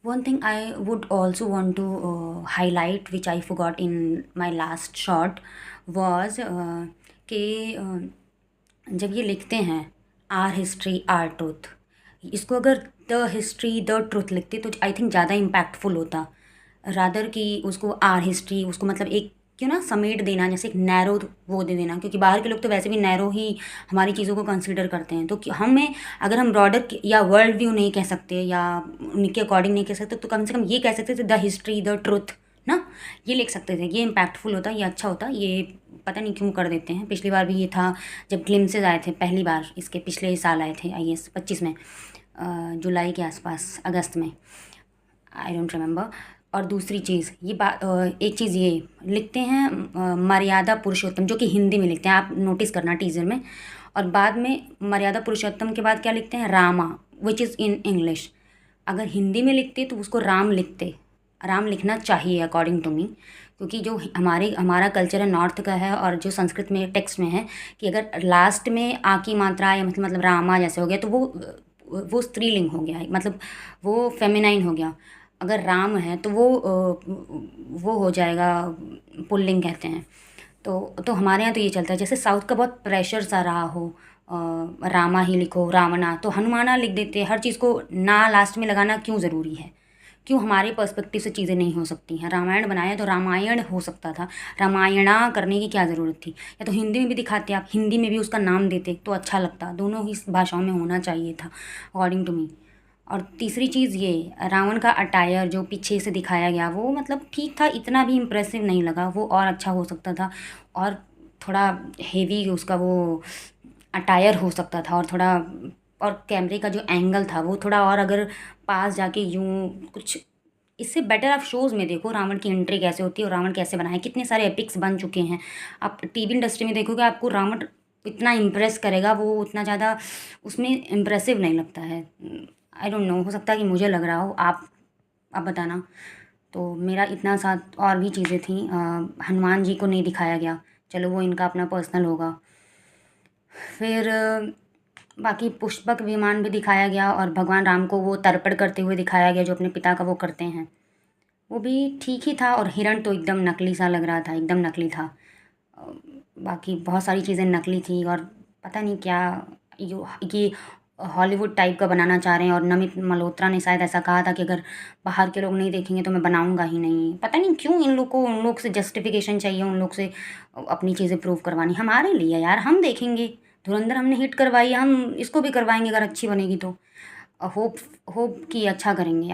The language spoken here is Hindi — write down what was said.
One thing I would also want to highlight, which I forgot in my last shot, was कि जब ये लिखते हैं आर हिस्ट्री आर ट्रुथ, इसको अगर द हिस्ट्री द ट्रुथ लिखते तो आई थिंक ज़्यादा इम्पैक्टफुल होता, रादर कि उसको आर हिस्ट्री, उसको मतलब एक क्यों ना समेट देना, जैसे एक नैरो वो दे देना, क्योंकि बाहर के लोग तो वैसे भी नैरो ही हमारी चीज़ों को कंसिडर करते हैं। तो हमें अगर हम ब्रॉडर या वर्ल्ड व्यू नहीं कह सकते या उनके अकॉर्डिंग नहीं कह सकते, तो कम से कम ये कह सकते थे द हिस्ट्री द ट्रुथ ना, ये लिख सकते थे। ये इम्पैक्टफुल होता, ये अच्छा होता। ये पता नहीं क्यों कर देते हैं। पिछली बार भी ये था जब ग्लिम्सेज आए थे पहली बार, इसके पिछले साल आए थे, आई गेस 25 में, जुलाई के आसपास, अगस्त में, आई डोंट रिमेंबर। और दूसरी चीज़ ये बात, एक चीज़ ये लिखते हैं मर्यादा पुरुषोत्तम, जो कि हिंदी में लिखते हैं, आप नोटिस करना टीज़र में। और बाद में मर्यादा पुरुषोत्तम के बाद क्या लिखते हैं, Rama, which is in English. अगर हिंदी में लिखते तो उसको राम लिखते, राम लिखना चाहिए अकॉर्डिंग टू मी, क्योंकि जो हमारा कल्चर है नॉर्थ का है, और जो संस्कृत में टेक्स्ट में है कि अगर लास्ट में आ की मात्रा या मतलब रामा जैसे हो गया तो वो स्त्रीलिंग हो गया, मतलब वो फेमिनाइन हो गया। अगर राम है तो वो हो जाएगा, पुल्लिंग कहते हैं। तो हमारे यहाँ तो ये चलता है। जैसे साउथ का बहुत प्रेशर सा रहा हो, रामा ही लिखो, रावणा, तो हनुमाना लिख देते। हर चीज़ को ना लास्ट में लगाना क्यों ज़रूरी है? क्यों हमारे पर्सपेक्टिव से चीज़ें नहीं हो सकती हैं? रामायण बनाया तो रामायण हो सकता था, रामायणा करने की क्या ज़रूरत थी? या तो हिंदी में भी दिखाते, आप हिंदी में भी उसका नाम देते तो अच्छा लगता। दोनों ही भाषाओं में होना चाहिए था अकॉर्डिंग टू मी। और तीसरी चीज़ ये, रावण का अटायर जो पीछे से दिखाया गया वो मतलब ठीक था, इतना भी इम्प्रेसिव नहीं लगा। वो और अच्छा हो सकता था, और थोड़ा हेवी उसका वो अटायर हो सकता था, और थोड़ा, और कैमरे का जो एंगल था वो थोड़ा और अगर पास जाके यूं कुछ, इससे बेटर आप शोज़ में देखो रावण की एंट्री कैसे होती है और रावण कैसे बनाए। कितने सारे एपिक्स बन चुके हैं। आप टीवी इंडस्ट्री में देखोगे, आपको रावण इतना इम्प्रेस करेगा, वो उतना ज़्यादा उसमें इम्प्रेसिव नहीं लगता है। आई डोंट नो, हो सकता है कि मुझे लग रहा हो, आप बताना। तो मेरा इतना साथ, और भी चीज़ें थी। हनुमान जी को नहीं दिखाया गया, चलो वो इनका अपना पर्सनल होगा। फिर बाकी पुष्पक विमान भी दिखाया गया, और भगवान राम को वो तर्पण करते हुए दिखाया गया जो अपने पिता का वो करते हैं, वो भी ठीक ही था। और हिरण तो एकदम नकली सा लग रहा था, एकदम नकली था। अ, बाकी बहुत सारी चीज़ें नकली थी, और पता नहीं क्या ये हॉलीवुड टाइप का बनाना चाह रहे हैं। और नमित मल्होत्रा ने शायद ऐसा कहा था कि अगर बाहर के लोग नहीं देखेंगे तो मैं बनाऊंगा ही नहीं। पता नहीं क्यों इन लोग को उन लोग से जस्टिफिकेशन चाहिए, उन लोग से अपनी चीज़ें प्रूव करवानी। हमारे लिए यार, हम देखेंगे। धुरंधर हमने हिट करवाई, हम इसको भी करवाएंगे अगर अच्छी बनेगी तो। होप होप कि अच्छा करेंगे।